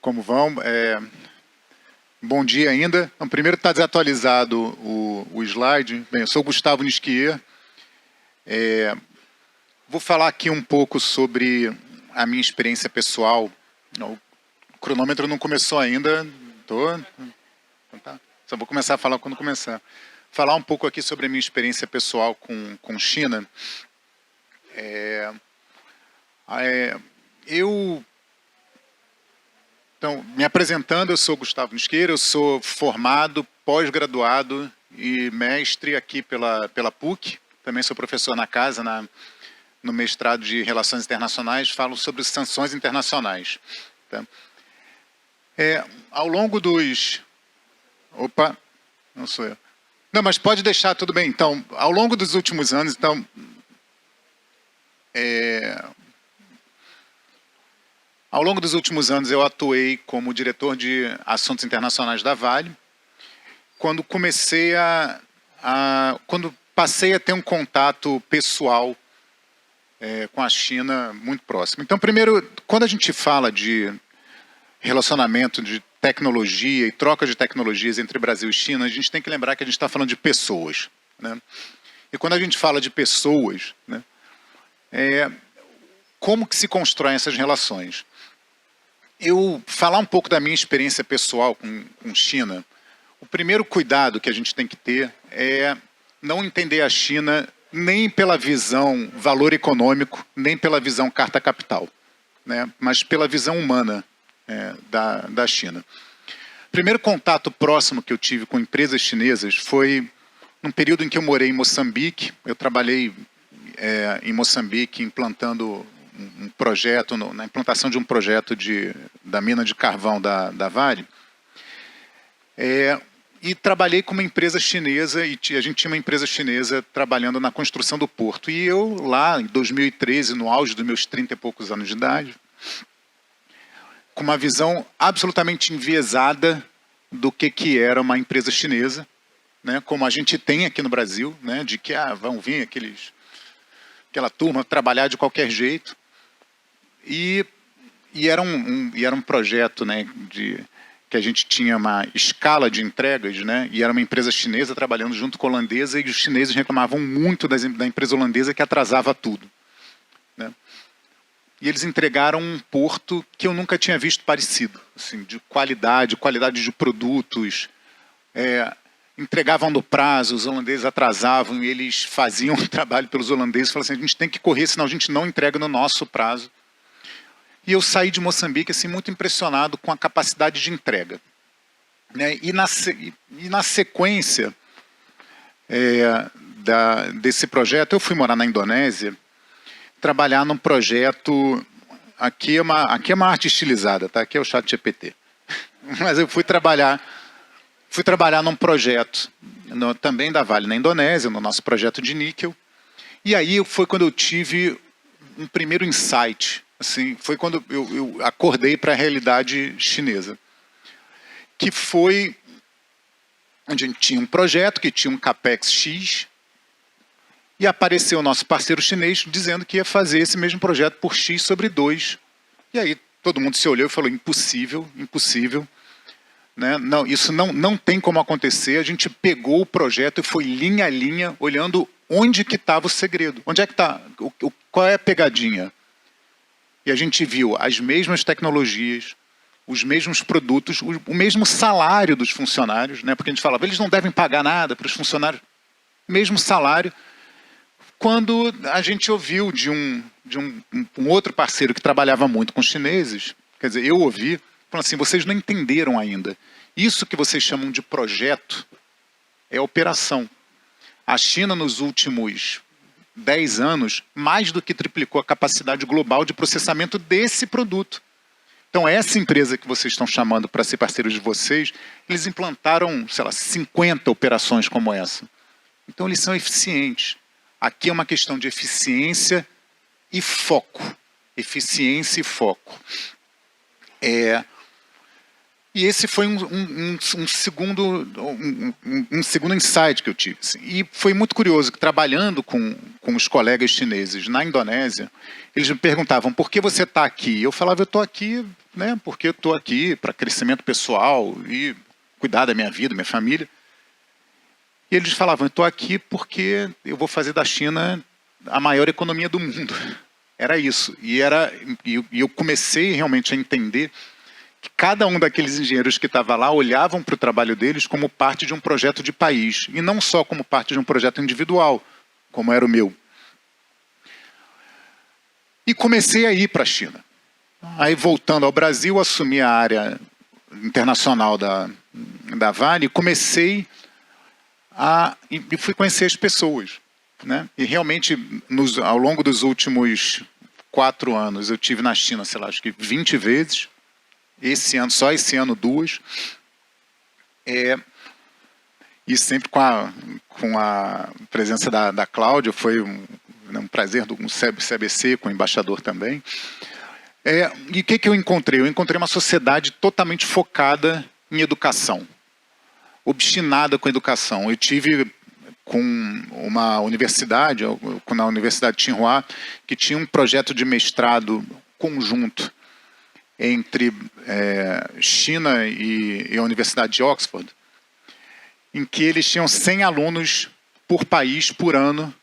Como vão? Bom dia ainda. Então, primeiro está desatualizado o slide. Bem, eu sou o Gustavo Nisquier. Vou falar aqui um pouco sobre a minha experiência pessoal. O cronômetro não começou ainda. Só vou começar a falar quando começar. Falar um pouco aqui sobre a minha experiência pessoal com China. Então, me apresentando, eu sou Gustavo Nisquier, eu sou formado, pós-graduado e mestre aqui pela PUC. Também sou professor na casa, no mestrado de Relações Internacionais, falo sobre sanções internacionais. Tá? Ao longo dos... Opa, não sou eu. Não, mas pode deixar, tudo bem. Então, ao longo dos últimos anos, Ao longo dos últimos anos, eu atuei como diretor de assuntos internacionais da Vale. Quando quando passei a ter um contato pessoal com a China muito próximo. Então, primeiro, quando a gente fala de relacionamento de tecnologia e troca de tecnologias entre Brasil e China, a gente tem que lembrar que a gente está falando de pessoas, né? E quando a gente fala de pessoas, né, como que se constroem essas relações? Eu falar um pouco da minha experiência pessoal com China. O primeiro cuidado que a gente tem que ter é não entender a China nem pela visão valor econômico, nem pela visão carta capital, né, mas pela visão humana da China. O primeiro contato próximo que eu tive com empresas chinesas foi num período em que eu morei em Moçambique. Eu trabalhei em Moçambique implantando um projeto, na implantação de um projeto da mina de carvão da Vale. E trabalhei com uma empresa chinesa, e a gente tinha uma empresa chinesa trabalhando na construção do porto. E eu, lá em 2013, no auge dos meus 30 e poucos anos de idade, com uma visão absolutamente enviesada do que era uma empresa chinesa, né, como a gente tem aqui no Brasil, né, de que vão vir aquela turma trabalhar de qualquer jeito. E era um projeto, né, que a gente tinha uma escala de entregas, né, e era uma empresa chinesa trabalhando junto com a holandesa, e os chineses reclamavam muito da empresa holandesa que atrasava tudo, né. E eles entregaram um porto que eu nunca tinha visto parecido, assim, de qualidade de produtos, entregavam no prazo, os holandeses atrasavam, e eles faziam o trabalho pelos holandeses, falavam assim, a gente tem que correr, senão a gente não entrega no nosso prazo. E eu saí de Moçambique assim, muito impressionado com a capacidade de entrega, né? E na sequência desse projeto, eu fui morar na Indonésia, trabalhar num projeto... Aqui é uma arte estilizada, tá? Aqui é o ChatGPT. Mas eu fui trabalhar num projeto também da Vale na Indonésia, no nosso projeto de níquel. E aí foi quando eu tive um primeiro insight. Assim, foi quando eu acordei para a realidade chinesa. Que foi onde a gente tinha um projeto que tinha um capex X, e apareceu o nosso parceiro chinês dizendo que ia fazer esse mesmo projeto por X sobre 2. E aí todo mundo se olhou e falou, impossível, impossível. Né? Não, isso não tem como acontecer. A gente pegou o projeto e foi linha a linha, olhando onde que estava o segredo. Onde é que está? Qual é a pegadinha? E a gente viu as mesmas tecnologias, os mesmos produtos, o mesmo salário dos funcionários, né? Porque a gente falava, eles não devem pagar nada para os funcionários. Mesmo salário. Quando a gente ouviu de um outro parceiro que trabalhava muito com chineses, quer dizer, eu ouvi, falando assim, vocês não entenderam ainda. Isso que vocês chamam de projeto é operação. A China, nos últimos 10 anos, mais do que triplicou a capacidade global de processamento desse produto. Então, essa empresa que vocês estão chamando para ser parceiros de vocês, eles implantaram, sei lá, 50 operações como essa. Então, eles são eficientes. Aqui é uma questão de eficiência e foco. Eficiência e foco. E esse foi um segundo insight que eu tive. Assim. E foi muito curioso que, trabalhando com os colegas chineses na Indonésia, eles me perguntavam, por que você está aqui? Eu falava, eu estou aqui, né, porque eu estou aqui para crescimento pessoal e cuidar da minha vida, minha família. E eles falavam, eu estou aqui porque eu vou fazer da China a maior economia do mundo. Era isso. E eu comecei realmente a entender que cada um daqueles engenheiros que estava lá olhavam para o trabalho deles como parte de um projeto de país, e não só como parte de um projeto individual, como era o meu. E comecei a ir para a China. Aí, voltando ao Brasil, assumi a área internacional da Vale e comecei e fui conhecer as pessoas. Né? E realmente, ao longo dos últimos 4 anos, eu tive na China, sei lá, acho que 20 vezes. Só esse ano 2. E sempre com a presença da Cláudia, foi um prazer, um CBC, com o embaixador também. E o que eu encontrei? Eu encontrei uma sociedade totalmente focada em educação, obstinada com a educação. Eu tive com uma universidade, na Universidade de Tsinghua, que tinha um projeto de mestrado conjunto entre China e a Universidade de Oxford, em que eles tinham 100 alunos por país, por ano,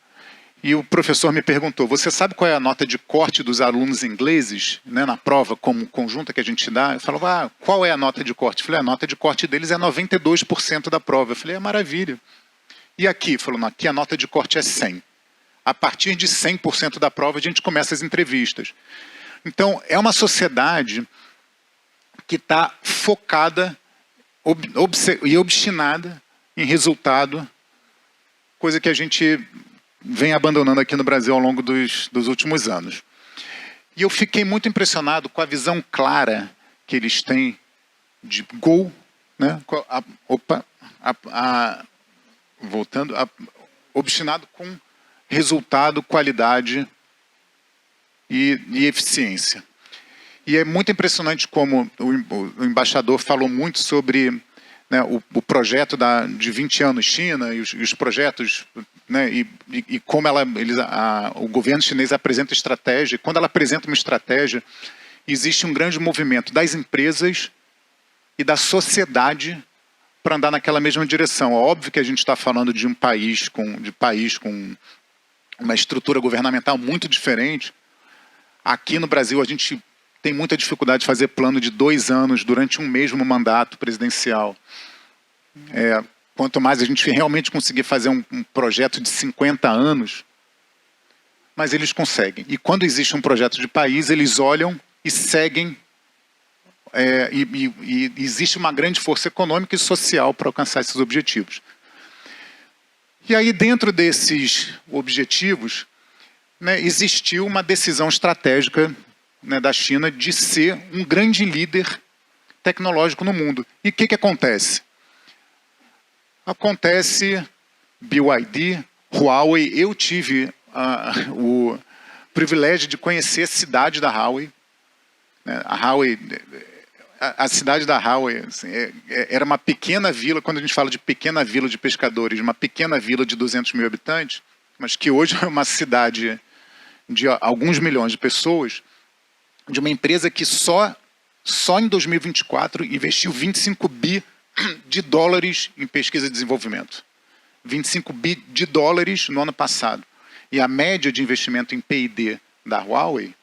e o professor me perguntou, você sabe qual é a nota de corte dos alunos ingleses, né, na prova como conjunta que a gente dá? Eu falava, qual é a nota de corte? Eu falei, a nota de corte deles é 92% da prova. Eu falei, maravilha. E aqui? Ele falou, não, aqui a nota de corte é 100. A partir de 100% da prova a gente começa as entrevistas. Então, é uma sociedade que está focada e obstinada em resultado, coisa que a gente vem abandonando aqui no Brasil ao longo dos últimos anos. E eu fiquei muito impressionado com a visão clara que eles têm de goal, né? Obstinado com resultado, qualidade e eficiência. E é muito impressionante como o embaixador falou muito sobre, né, o projeto de 20 anos China e os projetos, né, e como o governo chinês apresenta estratégia. Quando ela apresenta uma estratégia, existe um grande movimento das empresas e da sociedade para andar naquela mesma direção. É óbvio que a gente está falando de um país com uma estrutura governamental muito diferente. Aqui no Brasil, a gente tem muita dificuldade de fazer plano de 2 anos durante um mesmo mandato presidencial. Quanto mais a gente realmente conseguir fazer um projeto de 50 anos, mas eles conseguem. E quando existe um projeto de país, eles olham e seguem, e existe uma grande força econômica e social para alcançar esses objetivos. E aí, dentro desses objetivos, né, existiu uma decisão estratégica, né, da China de ser um grande líder tecnológico no mundo. E o que acontece? Acontece BYD, Huawei. Eu tive o privilégio de conhecer a cidade da Huawei. A cidade da Huawei, assim, era uma pequena vila, quando a gente fala de pequena vila de pescadores, uma pequena vila de 200 mil habitantes, mas que hoje é uma cidade de alguns milhões de pessoas, de uma empresa que só em 2024 investiu 25 bi de dólares em pesquisa e desenvolvimento. 25 bi de dólares no ano passado. E a média de investimento em P&D da Huawei,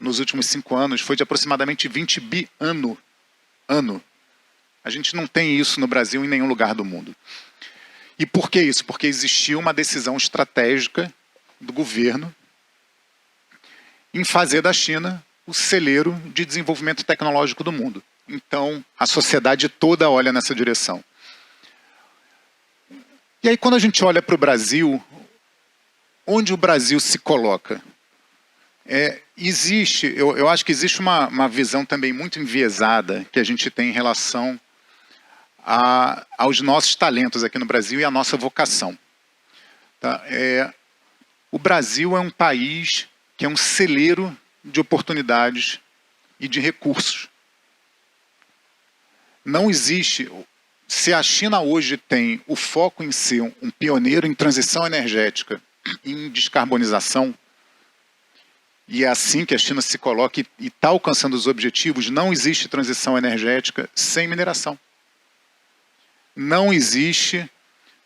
nos últimos 5 anos, foi de aproximadamente 20 bi ano. A gente não tem isso no Brasil em nenhum lugar do mundo. E por que isso? Porque existiu uma decisão estratégica do governo em fazer da China o celeiro de desenvolvimento tecnológico do mundo. Então, a sociedade toda olha nessa direção. E aí, quando a gente olha para o Brasil, onde o Brasil se coloca? Eu acho que existe uma visão também muito enviesada que a gente tem em relação aos nossos talentos aqui no Brasil e à nossa vocação. Tá? O Brasil é um país que é um celeiro de oportunidades e de recursos. Não existe... Se a China hoje tem o foco em ser um pioneiro em transição energética, em descarbonização, e é assim que a China se coloca e está alcançando os objetivos, não existe transição energética sem mineração. Não existe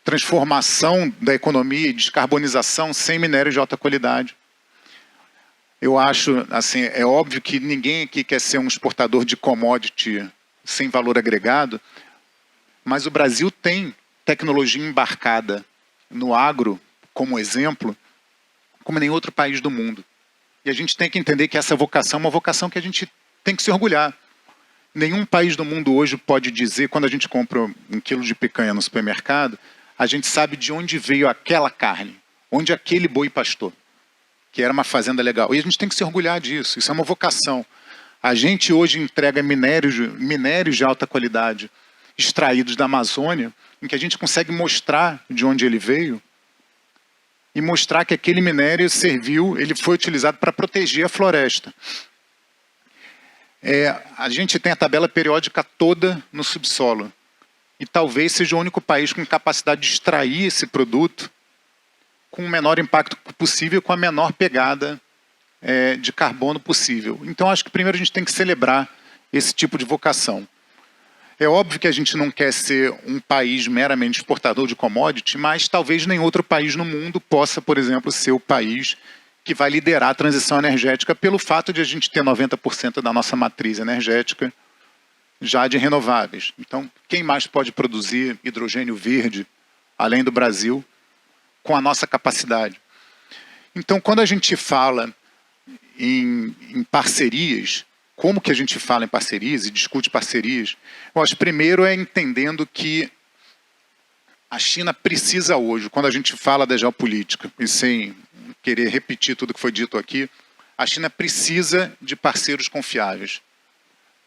transformação da economia e descarbonização sem minério de alta qualidade. Eu acho, assim, é óbvio que ninguém aqui quer ser um exportador de commodity sem valor agregado, mas o Brasil tem tecnologia embarcada no agro, como exemplo, como nenhum outro país do mundo. E a gente tem que entender que essa vocação é uma vocação que a gente tem que se orgulhar. Nenhum país do mundo hoje pode dizer, quando a gente compra 1 quilo de picanha no supermercado, a gente sabe de onde veio aquela carne, onde aquele boi pastou, que era uma fazenda legal. E a gente tem que se orgulhar disso, isso é uma vocação. A gente hoje entrega minérios de alta qualidade, extraídos da Amazônia, em que a gente consegue mostrar de onde ele veio, e mostrar que aquele minério serviu, ele foi utilizado para proteger a floresta. A gente tem a tabela periódica toda no subsolo. E talvez seja o único país com capacidade de extrair esse produto com o menor impacto possível, com a menor pegada de carbono possível. Então, acho que primeiro a gente tem que celebrar esse tipo de vocação. É óbvio que a gente não quer ser um país meramente exportador de commodity, mas talvez nem outro país no mundo possa, por exemplo, ser o país que vai liderar a transição energética pelo fato de a gente ter 90% da nossa matriz energética já de renováveis. Então, quem mais pode produzir hidrogênio verde, além do Brasil, com a nossa capacidade? Então, quando a gente fala em parcerias, como que a gente fala em parcerias e discute parcerias? Eu acho, primeiro, é entendendo que a China precisa hoje, quando a gente fala da geopolítica, e sem querer repetir tudo que foi dito aqui, a China precisa de parceiros confiáveis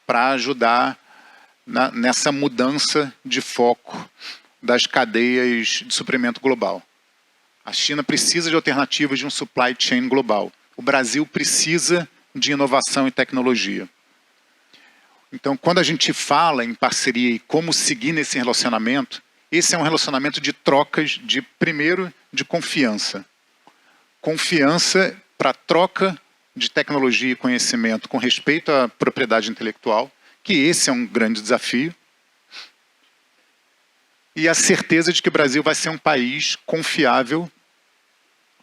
para ajudar nessa mudança de foco das cadeias de suprimento global. A China precisa de alternativas de um supply chain global. O Brasil precisa de inovação e tecnologia. Então, quando a gente fala em parceria e como seguir nesse relacionamento, esse é um relacionamento de trocas, primeiro, de confiança. Confiança para troca de tecnologia e conhecimento com respeito à propriedade intelectual, que esse é um grande desafio. E a certeza de que o Brasil vai ser um país confiável,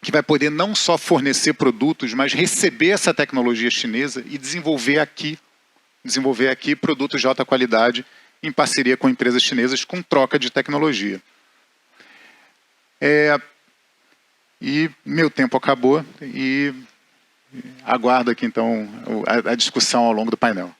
que vai poder não só fornecer produtos, mas receber essa tecnologia chinesa e desenvolver aqui produtos de alta qualidade em parceria com empresas chinesas com troca de tecnologia. E meu tempo acabou e aguardo aqui então a discussão ao longo do painel.